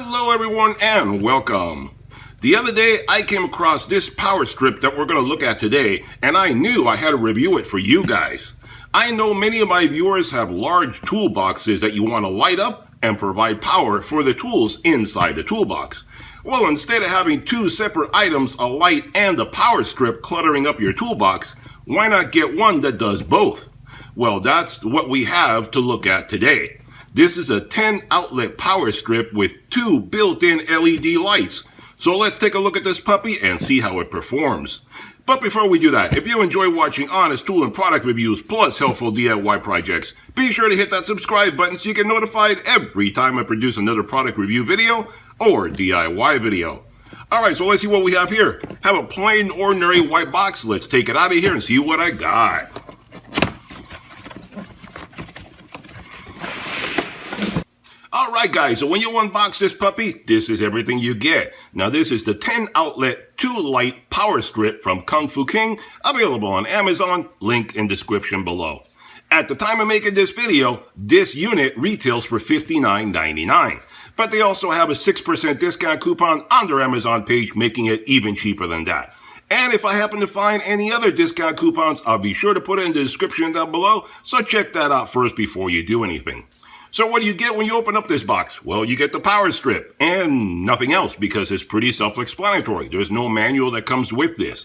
Hello everyone and welcome. The other day I came across this power strip that we're going to look at today, and I knew I had to review it for you guys. I know many of my viewers have large toolboxes that you want to light up and provide power for the tools inside the toolbox. Well, instead of having two separate items, a light and a power strip cluttering up your toolbox, why not get one that does both? Well, that's what we have to look at today. This is a 10 outlet power strip with two built-in LED lights. So let's take a look at this puppy and see how it performs. But before we do that, if you enjoy watching honest tool and product reviews plus helpful DIY projects, be sure to hit that subscribe button so you get notified every time I produce another product review video or DIY video. Alright, so let's see what we have here. Have a plain ordinary white box. Let's take it out of here and see what I got. Alright guys, so when you unbox this puppy, this is everything you get. Now this is the 10 outlet 2 light power strip from Kung Fu King, available on Amazon, link in description below. At the time of making this video, this unit retails for $59.99. But they also have a 6% discount coupon on their Amazon page, making it even cheaper than that. And if I happen to find any other discount coupons, I'll be sure to put it in the description down below, so check that out first before you do anything. So what do you get when you open up this box? Well, you get the power strip and nothing else because it's pretty self-explanatory. There's no manual that comes with this.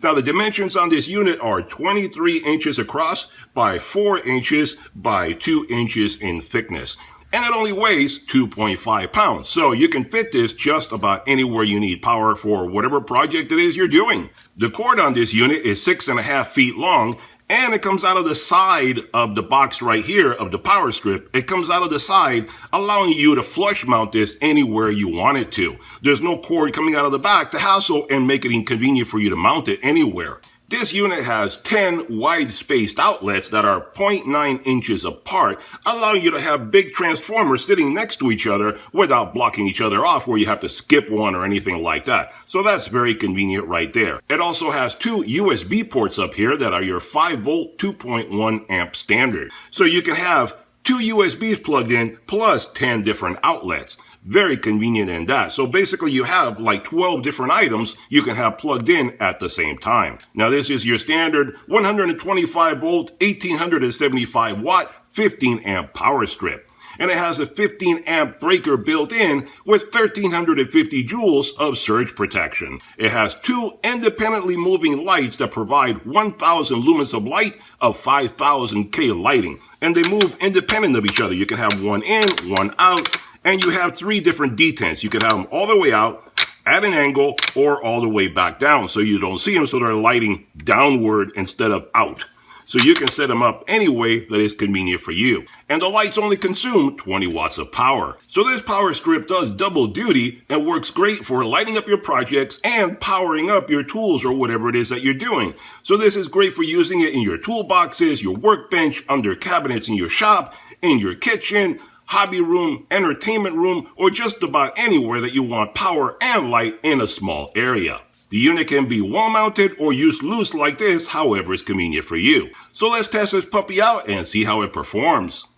Now, the dimensions on this unit are 23 inches across by 4 inches by 2 inches in thickness. And it only weighs 2.5 pounds. So you can fit this just about anywhere you need power for whatever project it is you're doing. The cord on this unit is 6.5 feet long. And it comes out of the side of the box right here of the power strip. It comes out of the side, allowing you to flush mount this anywhere you want it to. There's no cord coming out of the back to hassle and make it inconvenient for you to mount it anywhere. This unit has 10 wide-spaced outlets that are 0.9 inches apart, allowing you to have big transformers sitting next to each other without blocking each other off where you have to skip one or anything like that. So that's very convenient right there. It also has two USB ports up here that are your 5-volt 2.1 amp standard. So you can have two USBs plugged in plus 10 different outlets. Very convenient in that. So basically you have like 12 different items you can have plugged in at the same time. Now this is your standard 125 volt, 1875 watt, 15 amp power strip. And it has a 15 amp breaker built in with 1350 joules of surge protection. It has two independently moving lights that provide 1000 lumens of light of 5000 K lighting. And they move independent of each other. You can have one in, one out, and you have 3 different detents. You can have them all the way out, at an angle, or all the way back down so you don't see them, so they're lighting downward instead of out. So you can set them up any way that is convenient for you. And the lights only consume 20 watts of power. So this power strip does double duty and works great for lighting up your projects and powering up your tools or whatever it is that you're doing. So this is great for using it in your toolboxes, your workbench, under cabinets in your shop, in your kitchen, hobby room, entertainment room, or just about anywhere that you want power and light in a small area. The unit can be wall mounted or used loose like this, however is convenient for you. So let's test this puppy out and see how it performs.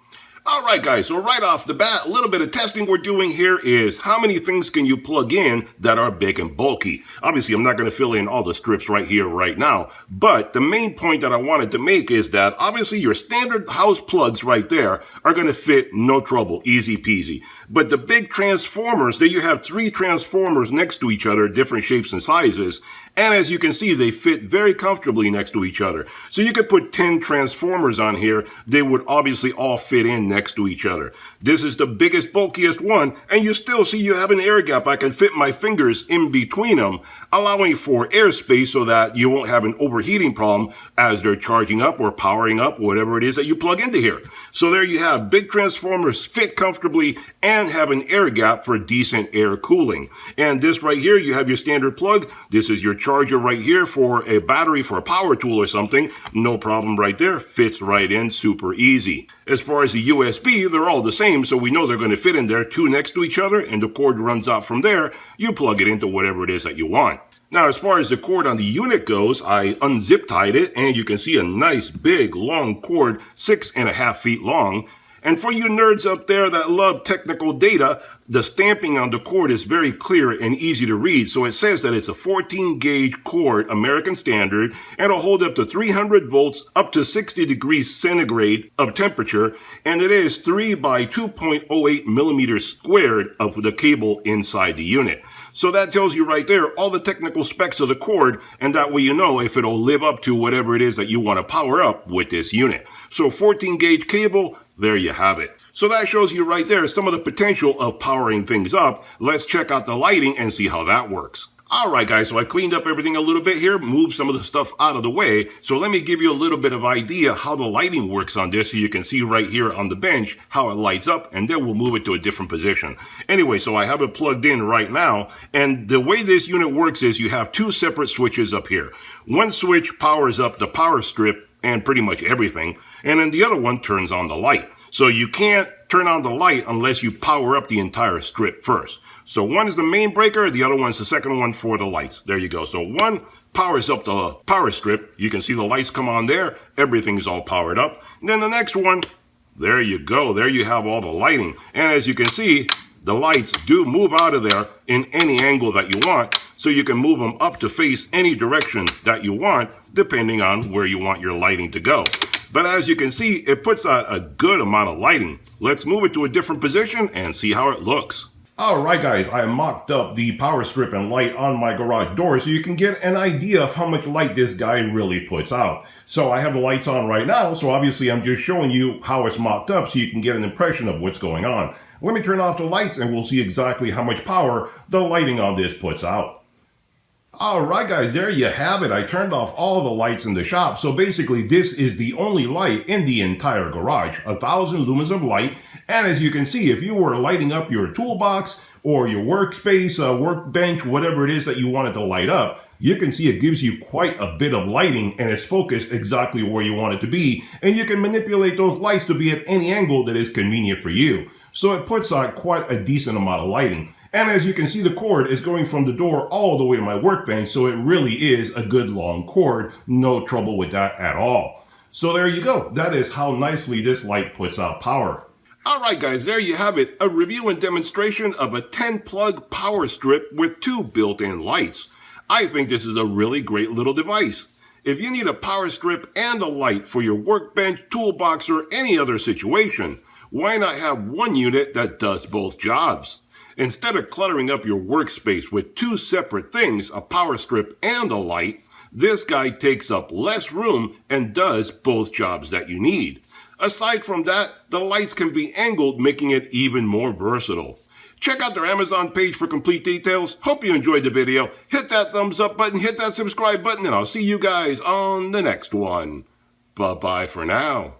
Alright guys, so right off the bat, a little bit of testing we're doing here is how many things can you plug in that are big and bulky. Obviously, I'm not going to fill in all the strips right here, right now, but the main point that I wanted to make is that obviously your standard house plugs right there are going to fit no trouble, easy peasy. But the big transformers, there you have 3 transformers next to each other, different shapes and sizes, and as you can see, they fit very comfortably next to each other. So you could put 10 transformers on here, they would obviously all fit in next to each other. This is the biggest, bulkiest one, and you still see you have an air gap. I can fit my fingers in between them, allowing for airspace so that you won't have an overheating problem as they're charging up or powering up, whatever it is that you plug into here. So there you have big transformers, fit comfortably, and have an air gap for decent air cooling. And this right here, you have your standard plug. This is your charger right here for a battery for a power tool or something. No problem right there. Fits right in, super easy. As far as the USB, they're all the same, so we know they're going to fit in there, 2 next to each other, and the cord runs out from there. You plug it into whatever it is that you want. Now, as far as the cord on the unit goes, I unzip tied it, and you can see a nice big long cord, 6.5 feet long. And for you nerds up there that love technical data, the stamping on the cord is very clear and easy to read. So it says that it's a 14 gauge cord, American standard, and it'll hold up to 300 volts up to 60 degrees centigrade of temperature. And it is 3 by 2.08 millimeters squared of the cable inside the unit. So that tells you right there all the technical specs of the cord, and that way you know if it'll live up to whatever it is that you want to power up with this unit. So 14 gauge cable, there you have it. So that shows you right there some of the potential of powering things up. Let's check out the lighting and see how that works. Alright guys, so I cleaned up everything a little bit here, moved some of the stuff out of the way. So let me give you a little bit of idea how the lighting works on this, so you can see right here on the bench how it lights up, and then we'll move it to a different position. Anyway, so I have it plugged in right now, and the way this unit works is you have two separate switches up here. One switch powers up the power strip and pretty much everything, and then the other one turns on the light. So you can't turn on the light unless you power up the entire strip first. So one is the main breaker, the other one's the second one for the lights. There you go. So one powers up the power strip. You can see the lights come on there. Everything's all powered up. And then the next one, there you go. There you have all the lighting. And as you can see, the lights do move out of there in any angle that you want. So you can move them up to face any direction that you want, depending on where you want your lighting to go. But as you can see, it puts out a good amount of lighting. Let's move it to a different position and see how it looks. Alright guys, I mocked up the power strip and light on my garage door so you can get an idea of how much light this guy really puts out. So I have the lights on right now, so obviously I'm just showing you how it's mocked up so you can get an impression of what's going on. Let me turn off the lights and we'll see exactly how much power the lighting on this puts out. Alright guys, there you have it. I turned off all the lights in the shop. So basically this is the only light in the entire garage. 1,000 lumens of light. And as you can see, if you were lighting up your toolbox or your workspace, workbench, whatever it is that you wanted to light up, you can see it gives you quite a bit of lighting and it's focused exactly where you want it to be. And you can manipulate those lights to be at any angle that is convenient for you. So it puts out quite a decent amount of lighting. And as you can see, the cord is going from the door all the way to my workbench, so it really is a good long cord. No trouble with that at all. So there you go. That is how nicely this light puts out power. Alright guys, there you have it. A review and demonstration of a 10-plug power strip with two built-in lights. I think this is a really great little device. If you need a power strip and a light for your workbench, toolbox, or any other situation, why not have one unit that does both jobs? Instead of cluttering up your workspace with two separate things, a power strip and a light, this guy takes up less room and does both jobs that you need. Aside from that, the lights can be angled, making it even more versatile. Check out their Amazon page for complete details. Hope you enjoyed the video. Hit that thumbs up button, hit that subscribe button, and I'll see you guys on the next one. Bye-bye for now.